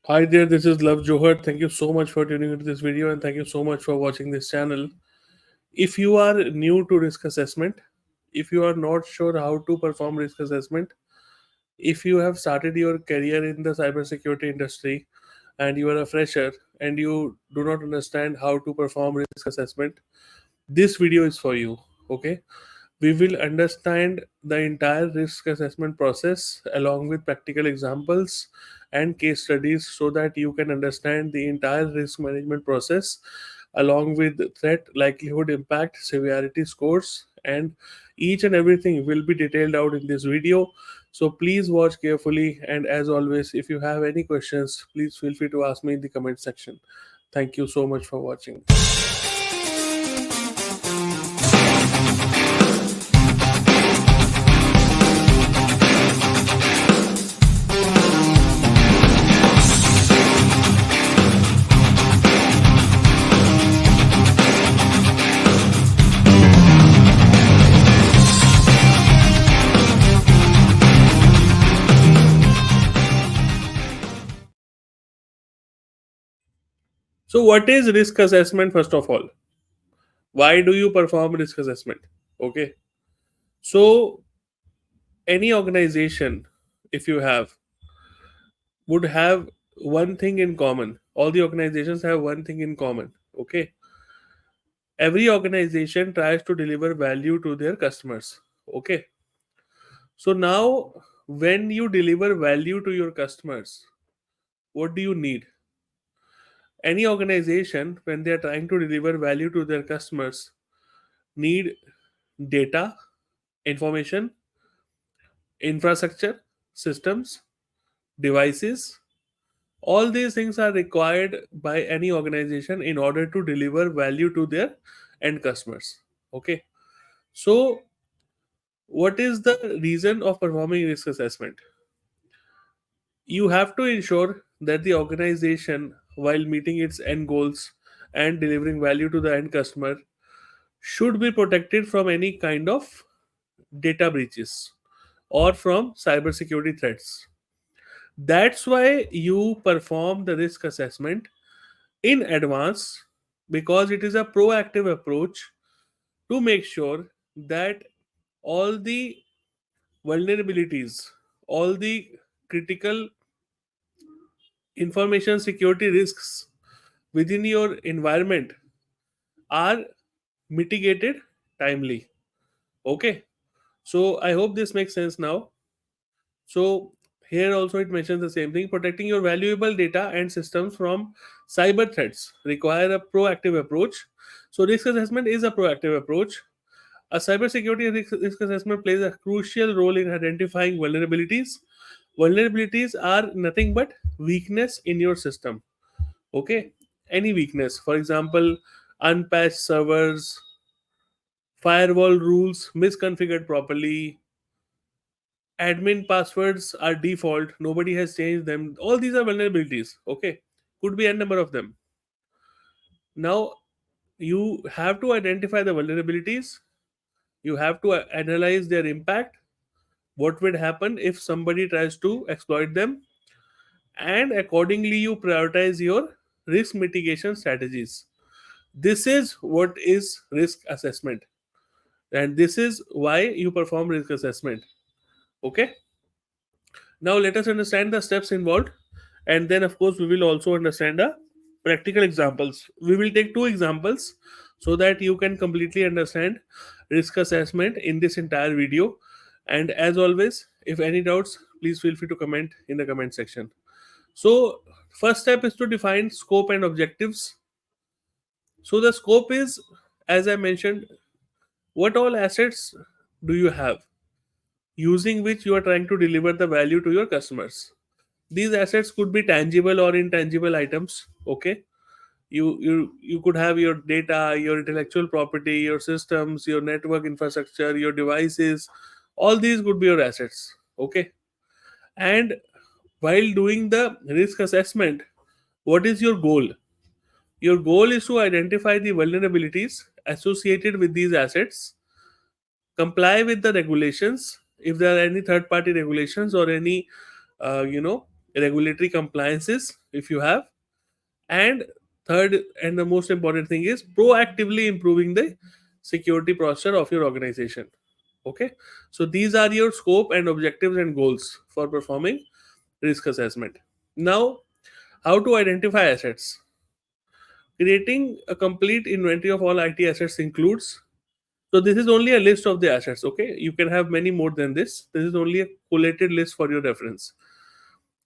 Hi there, this is Love Johar. Thank you so much for tuning into this video and thank you so much for watching this channel. If you are new to risk assessment, if you are not sure how to perform risk assessment, if you have started your career in the cybersecurity industry and you are a fresher and you do not understand how to perform risk assessment, this video is for you. Okay, we will understand the entire risk assessment process along with practical examples and case studies so that you can understand the entire risk management process along with threat, likelihood, impact, severity scores, and each and everything will be detailed out in this video. So please watch carefully, and as always, if you have any questions, please feel free to ask me in the comment section. Thank you so much for watching. So, what is risk assessment first of all? Why do you perform risk assessment? Okay. So, any organization, if you have, would have one thing in common. All the organizations have one thing in common. Okay. Every organization tries to deliver value to their customers. Okay. So, now when you deliver value to your customers, what do you need? Any organization, when they are trying to deliver value to their customers, need data, information, infrastructure, systems, devices. All these things are required by any organization in order to deliver value to their end customers. Okay. So, what is the reason of performing risk assessment? You have to ensure that the organization, while meeting its end goals and delivering value to the end customer, should be protected from any kind of data breaches or from cybersecurity threats. That's why you perform the risk assessment in advance, because it is a proactive approach to make sure that all the vulnerabilities, all the critical information security risks within your environment are mitigated timely. Okay, so I hope this makes sense now. So here also it mentions the same thing. Protecting your valuable data and systems from cyber threats require a proactive approach. So risk assessment is a proactive approach. A cybersecurity risk assessment plays a crucial role in identifying vulnerabilities. Vulnerabilities are nothing but weakness in your system. Okay, any weakness. For example, unpatched servers, firewall rules misconfigured properly, admin passwords are default, nobody has changed them. All these are vulnerabilities. Okay, could be a number of them. Now you have to identify the vulnerabilities, you have to analyze their impact, what would happen if somebody tries to exploit them, and accordingly you prioritize your risk mitigation strategies. This is what is risk assessment, and this is why you perform risk assessment. Okay, now let us understand the steps involved, and then of course we will also understand the practical examples. We will take two examples so that you can completely understand risk assessment in this entire video. And as always, if any doubts, please feel free to comment in the comment section. So first step is to define scope and objectives. So the scope is, as I mentioned, what all assets do you have using which you are trying to deliver the value to your customers. These assets could be tangible or intangible items. Okay, you could have your data, your intellectual property, your systems, your network infrastructure, your devices. All these could be your assets. Okay, and while doing the risk assessment, what is your goal? Your goal is to identify the vulnerabilities associated with these assets, comply with the regulations if there are any third party regulations or any uh, you know regulatory compliances if you have, and third and the most important thing is proactively improving the security posture of your organization. Okay, so these are your scope and objectives and goals for performing risk assessment. Now, how to identify assets? Creating a complete inventory of all IT assets includes, so this is only a list of the assets. Okay, you can have many more than this. This is only a collated list for your reference.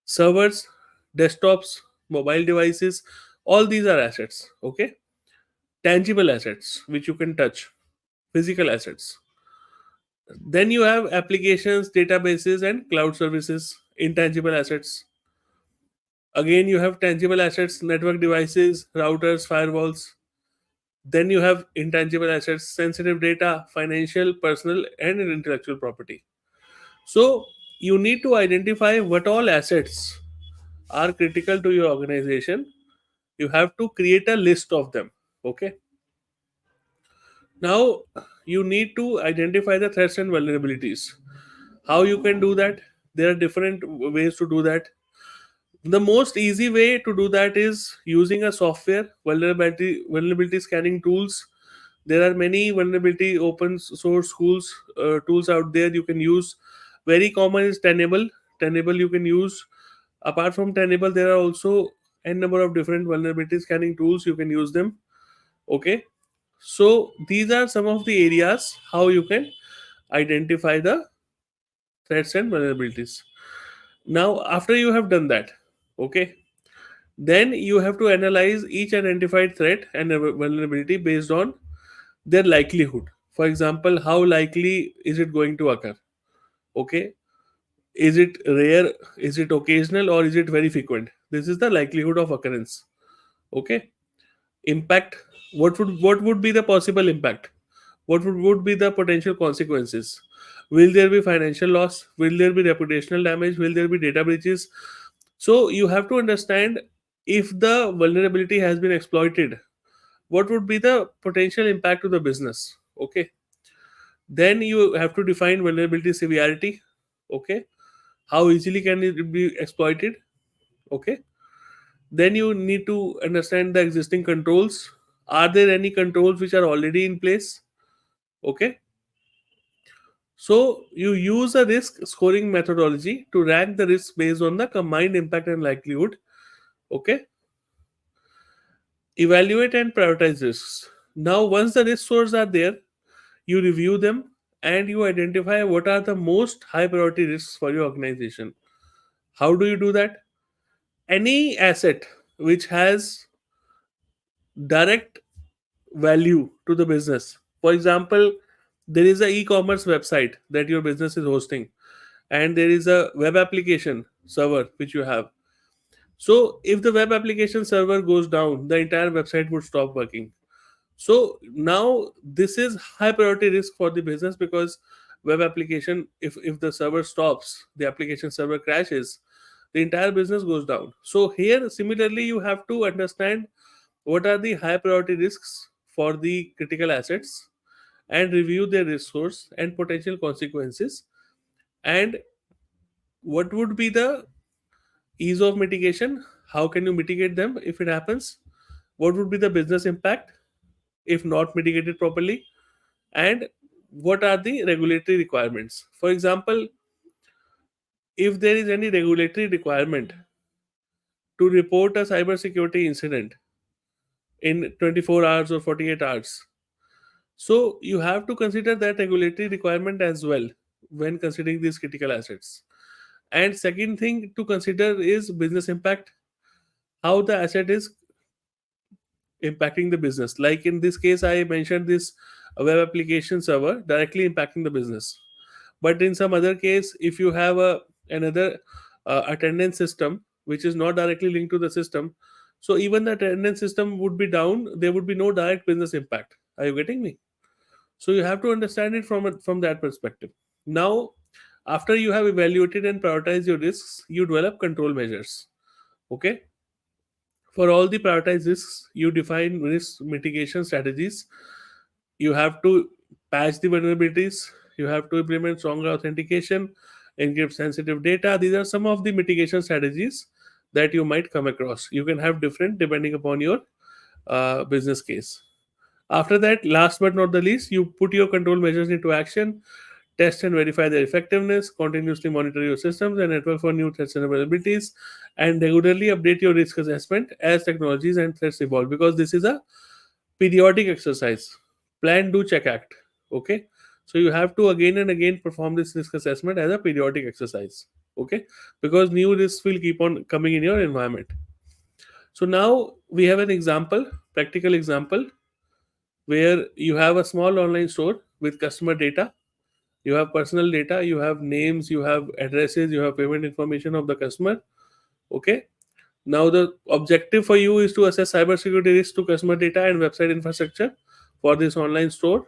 Servers, desktops, mobile devices, all these are assets. Okay, tangible assets which you can touch, physical assets. Then you have applications, databases, and cloud services, intangible assets. Again, you have tangible assets, network devices, routers, firewalls. Then you have intangible assets, sensitive data, financial, personal, and intellectual property. So you need to identify what all assets are critical to your organization. You have to create a list of them. Okay. Now you need to identify the threats and vulnerabilities. How you can do that? There are different ways to do that. The most easy way to do that is using a software vulnerability scanning tools. There are many vulnerability open source tools out there you can use. Very common is Tenable. Tenable you can use. Apart from Tenable, there are also n number of different vulnerability scanning tools. You can use them. Okay, so these are some of the areas how you can identify the threats and vulnerabilities. Now, after you have done that, okay, then you have to analyze each identified threat and a vulnerability based on their likelihood. For example, how likely is it going to occur? Okay, is it rare? Is it occasional? Or is it very frequent? This is the likelihood of occurrence. Okay, impact. What would be the possible impact? What would be the potential consequences? Will there be financial loss? Will there be reputational damage? Will there be data breaches? So you have to understand, if the vulnerability has been exploited, what would be the potential impact to the business. Okay, then you have to define vulnerability severity. Okay, how easily can it be exploited. Okay, then you need to understand the existing controls. Are there any controls which are already in place? Okay, so you use a risk scoring methodology to rank the risks based on the combined impact and likelihood. Okay, evaluate and prioritize risks. Now, once the risk scores are there, you review them and you identify what are the most high priority risks for your organization. How do you do that? Any asset which has direct value to the business. For example, there is a e-commerce website that your business is hosting, and there is a web application server which you have. So if the web application server goes down, the entire website would stop working. So now this is high priority risk for the business, because web application, if the server stops, the application server crashes, the entire business goes down. So here similarly you have to understand what are the high priority risks for the critical assets, and review their risk source and potential consequences, and what would be the ease of mitigation. How can you mitigate them if it happens? What would be the business impact if not mitigated properly? And what are the regulatory requirements? For example, if there is any regulatory requirement to report a cybersecurity incident in 24 hours or 48 hours, so you have to consider that regulatory requirement as well when considering these critical assets. And second thing to consider is business impact, how the asset is impacting the business. Like in this case, I mentioned this web application server directly impacting the business. But in some other case, if you have another attendance system which is not directly linked to the system, so even the attendance system would be down. There would be no direct business impact. Are you getting me? So you have to understand it from that perspective. Now, after you have evaluated and prioritized your risks, you develop control measures. Okay, for all the prioritized risks, you define risk mitigation strategies. You have to patch the vulnerabilities. You have to implement stronger authentication. encrypt sensitive data. These are some of the mitigation strategies that you might come across. You can have different depending upon your business case. After that, last but not the least, you put your control measures into action, test and verify their effectiveness, continuously monitor your systems and network for new threats and vulnerabilities, and regularly update your risk assessment as technologies and threats evolve, because this is a periodic exercise. Plan, do, check, act. Okay. So you have to again and again perform this risk assessment as a periodic exercise. Okay. Because new risks will keep on coming in your environment. So now we have an example, practical example, where you have a small online store with customer data. You have personal data, you have names, you have addresses, you have payment information of the customer. Okay. Now the objective for you is to assess cybersecurity risk to customer data and website infrastructure for this online store.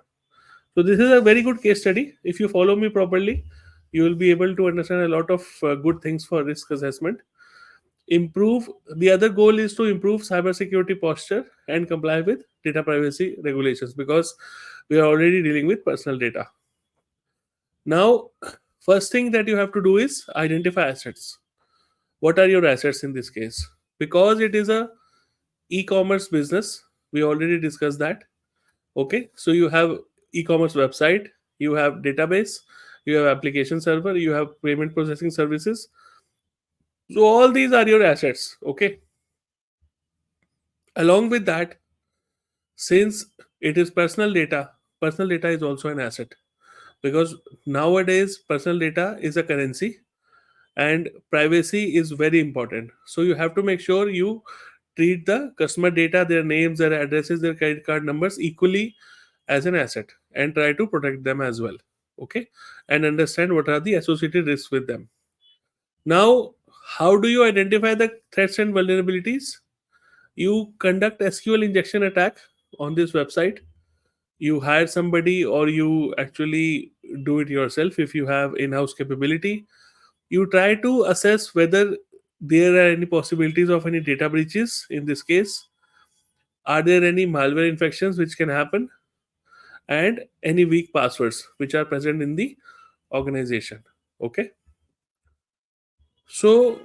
So this is a very good case study. If you follow me properly, you will be able to understand a lot of good things for risk assessment. Improve, the other goal is to improve cybersecurity posture and comply with data privacy regulations, because we are already dealing with personal data. Now, first thing that you have to do is identify assets. What are your assets in this case? Because it is a e-commerce business, we already discussed that. Okay, so you have e-commerce website, you have database, you have application server, you have payment processing services. So all these are your assets. Okay, along with that, since it is personal data is also an asset, because nowadays personal data is a currency and privacy is very important. So you have to make sure you treat the customer data, their names, their addresses, their credit card numbers equally as an asset, and try to protect them as well. Okay, and understand what are the associated risks with them. Now, how do you identify the threats and vulnerabilities? You conduct SQL injection attack on this website. You hire somebody, or you actually do it yourself if you have in-house capability. You try to assess whether there are any possibilities of any data breaches. In this case, are there any malware infections which can happen, and any weak passwords which are present in the organization. Okay, so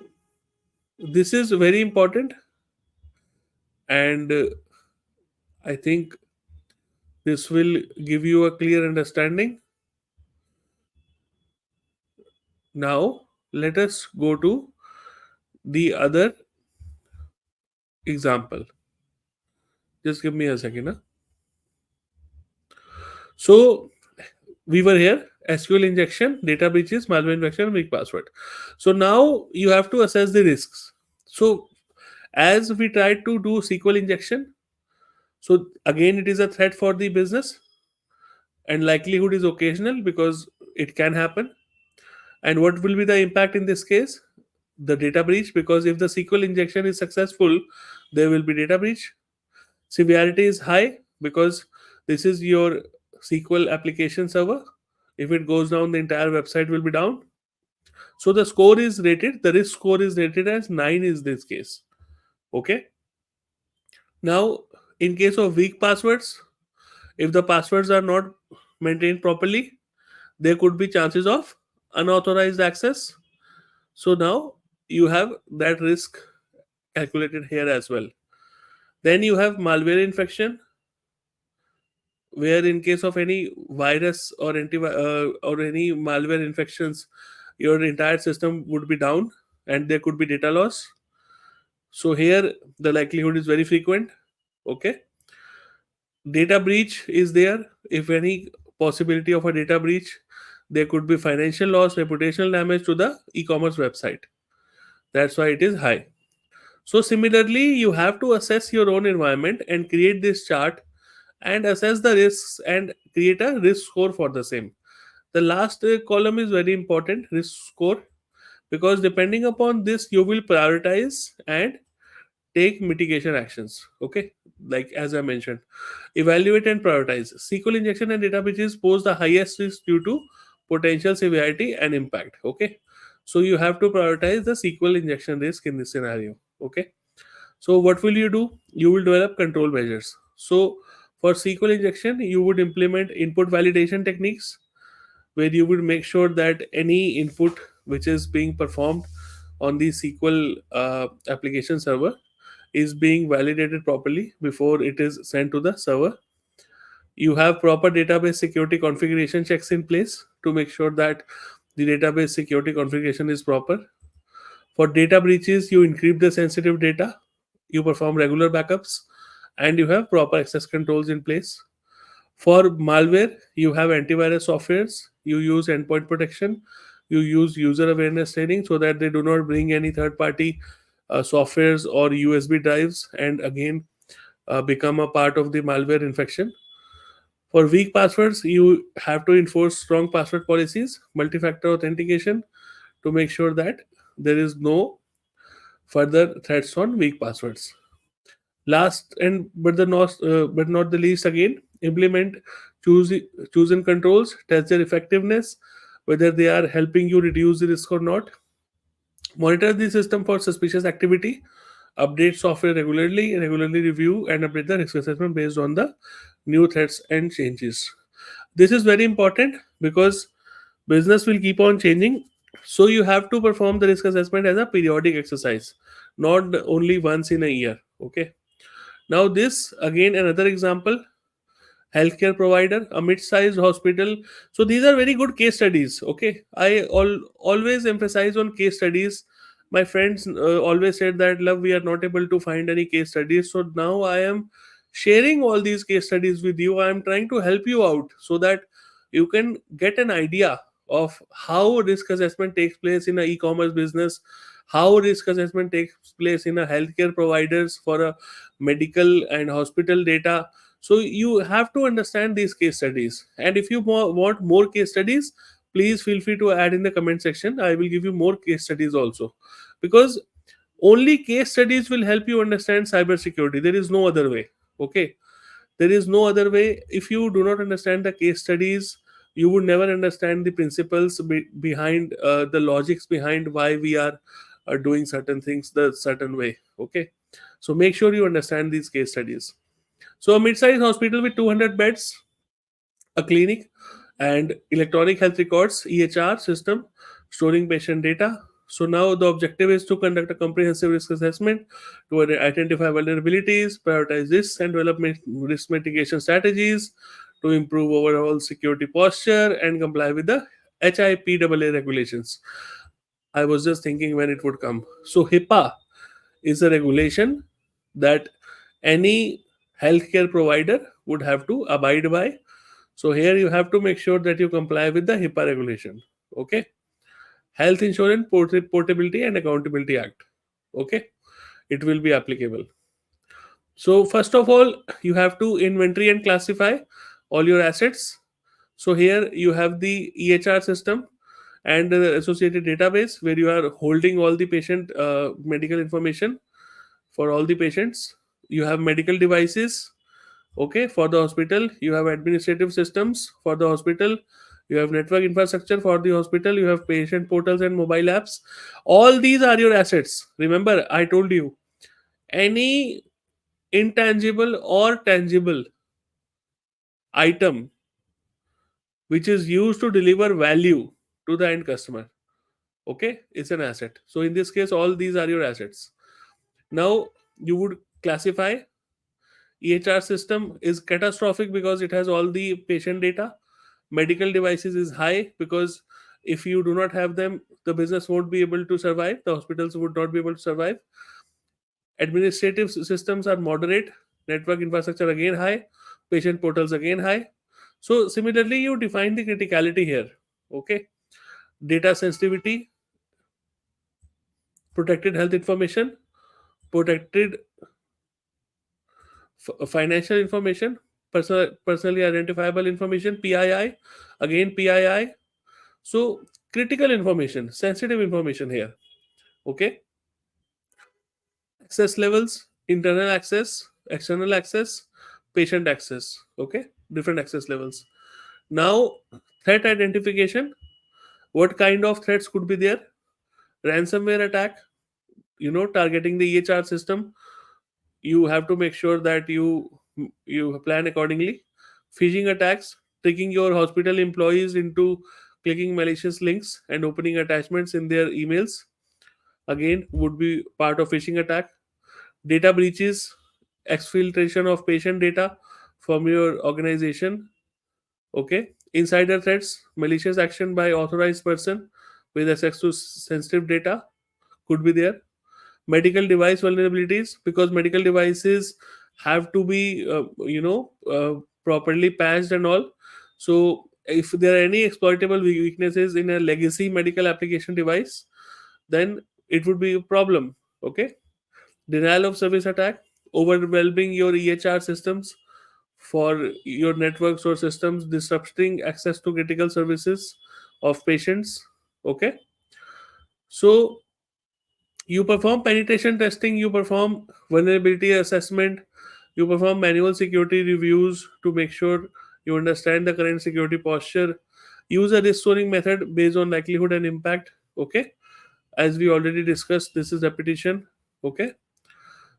this is very important, and I think this will give you a clear understanding. Now let us go to the other example. Just give me a second, huh? So we were here: SQL injection, data breaches, malware infection, weak password. So now you have to assess the risks. So as we tried to do SQL injection, so again it is a threat for the business, and likelihood is occasional because it can happen. And what will be the impact in this case? The data breach, because if the SQL injection is successful, there will be data breach. Severity is high because this is your SQL application server. If it goes down, the entire website will be down. So the score is rated, the risk score is rated as 9 is this case. Okay. Now, in case of weak passwords, if the passwords are not maintained properly, there could be chances of unauthorized access. So now you have that risk calculated here as well. Then you have malware infection, where in case of any virus or or any malware infections, your entire system would be down and there could be data loss. So here the likelihood is very frequent. Okay, data breach is there. If any possibility of a data breach, there could be financial loss, reputational damage to the e-commerce website. That's why it is high. So similarly, you have to assess your own environment and create this chart and assess the risks and create a risk score for the same. The last column is very important, risk score, because depending upon this you will prioritize and take mitigation actions. Okay, like as I mentioned, evaluate and prioritize. SQL injection and data breaches pose the highest risk due to potential severity and impact. Okay, so you have to prioritize the SQL injection risk in this scenario. Okay, so what will you do? You will develop control measures. So for SQL injection, you would implement input validation techniques, where you would make sure that any input which is being performed on the SQL application server is being validated properly before it is sent to the server. You have proper database security configuration checks in place to make sure that the database security configuration is proper. For data breaches, you encrypt the sensitive data, you perform regular backups, and you have proper access controls in place. For malware, you have antivirus softwares, you use endpoint protection, you use user awareness training so that they do not bring any third party softwares or USB drives and again become a part of the malware infection. For weak passwords, you have to enforce strong password policies, multi factor authentication to make sure that there is no further threats on weak passwords. Last and but not the least, again, implement choose chosen controls, test their effectiveness, whether they are helping you reduce the risk or not. Monitor the system for suspicious activity, update software regularly review and update the risk assessment based on the new threats and changes. This is very important because business will keep on changing. So you have to perform the risk assessment as a periodic exercise, not only once in a year. Okay. Now, this again another example, healthcare provider, a mid-sized hospital. So these are very good case studies. Okay, always emphasize on case studies. My friends always said that, love, we are not able to find any case studies. So now I am sharing all these case studies with you. I am trying to help you out so that you can get an idea of how risk assessment takes place in a e-commerce business, how risk assessment takes place in a healthcare providers for a medical and hospital data. So you have to understand these case studies, and if you want more case studies, please feel free to add in the comment section. I will give you more case studies also, because only case studies will help you understand cybersecurity. There is no other way. Okay, there is no other way. If you do not understand the case studies, you would never understand the principles behind the logics behind why we are doing certain things the certain way. Okay, so make sure you understand these case studies. So a mid-sized hospital with 200 beds, a clinic, and electronic health records (EHR) system storing patient data. So now the objective is to conduct a comprehensive risk assessment to identify vulnerabilities, prioritize risks, and develop risk mitigation strategies to improve overall security posture and comply with the HIPAA regulations. I was just thinking when it would come. So HIPAA is a regulation that any healthcare provider would have to abide by. So here you have to make sure that you comply with the HIPAA regulation. Okay. Health Insurance Portability and Accountability Act. Okay. It will be applicable. So first of all, you have to inventory and classify all your assets. So here you have the EHR system and the associated database where you are holding all the patient medical information for all the patients. You have medical devices. Okay, for the hospital you have administrative systems. For the hospital you have network infrastructure. For the hospital you have patient portals and mobile apps. All these are your assets. Remember, I told you, any intangible or tangible item which is used to deliver value to the end customer, okay, it's an asset. So in this case all these are your assets. Now you would classify. EHR system is catastrophic because it has all the patient data. Medical devices is high because if you do not have them, the business won't be able to survive. The hospitals would not be able to survive. Administrative systems are moderate. Network infrastructure again high. Patient portals again high. So similarly, you define the criticality here. Okay. Data sensitivity, protected health information, protected financial information, personally identifiable information, PII, again PII. So critical information, sensitive information here. Okay, access levels, internal access, external access, patient access. Okay, different access levels. Now, threat identification. What kind of threats could be there? Ransomware attack. Targeting the EHR system. You have to make sure that you plan accordingly. Phishing attacks, tricking your hospital employees into clicking malicious links and opening attachments in their emails again would be part of phishing attack. Data breaches, exfiltration of patient data from your organization. Okay, insider threats, malicious action by authorized person with access to sensitive data could be there. Medical device vulnerabilities, because medical devices have to be properly patched and all. So if there are any exploitable weaknesses in a legacy medical application device, then it would be a problem. Okay, denial of service attack, overwhelming your EHR systems for your networks or systems, disrupting access to critical services of patients. Okay, so you perform penetration testing, you perform vulnerability assessment, you perform manual security reviews to make sure you understand the current security posture, use a risk scoring method based on likelihood and impact. Okay, as we already discussed, this is repetition. Okay,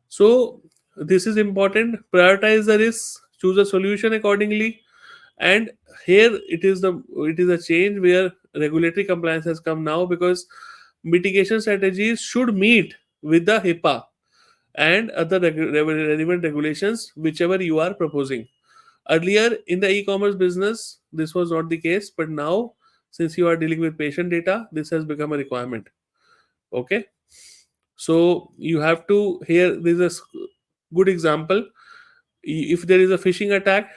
so this is important. Prioritize the risks, choose a solution accordingly. And here it is a change where regulatory compliance has come now, because mitigation strategies should meet with the HIPAA and other relevant regulations whichever you are proposing. Earlier in the e-commerce business this was not the case, but now since you are dealing with patient data, this has become a requirement. Okay, so you have to, here there's a good example. If there is a phishing attack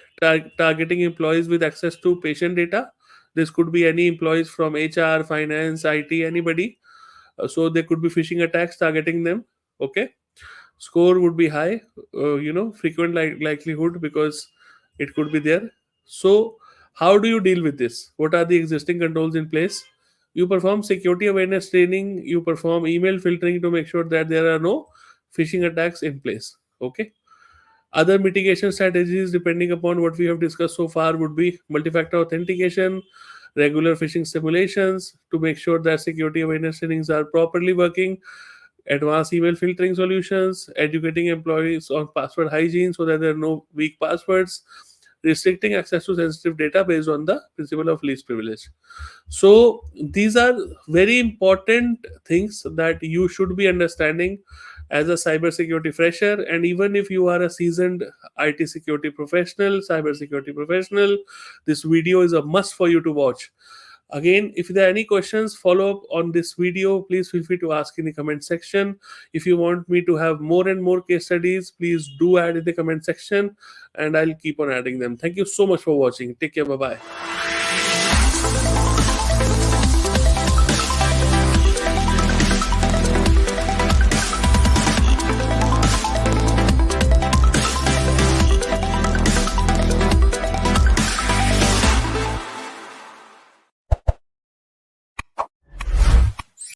targeting employees with access to patient data, this could be any employees from HR, finance, IT, anybody. So there could be phishing attacks targeting them. Okay, score would be high, frequent likelihood, because it could be there. So how do you deal with this? What are the existing controls in place? You perform security awareness training, you perform email filtering to make sure that there are no phishing attacks in place. Okay, other mitigation strategies, depending upon what we have discussed so far, would be multi-factor authentication, regular phishing simulations to make sure that security awareness trainings are properly working, advanced email filtering solutions, educating employees on password hygiene so that there are no weak passwords, restricting access to sensitive data based on the principle of least privilege. So these are very important things that you should be understanding as a cybersecurity fresher, and even if you are a seasoned IT security professional, cybersecurity professional, this video is a must for you to watch. Again, if there are any questions, follow up on this video, please feel free to ask in the comment section. If you want me to have more and more case studies, please do add in the comment section and I'll keep on adding them. Thank you so much for watching. Take care. Bye bye.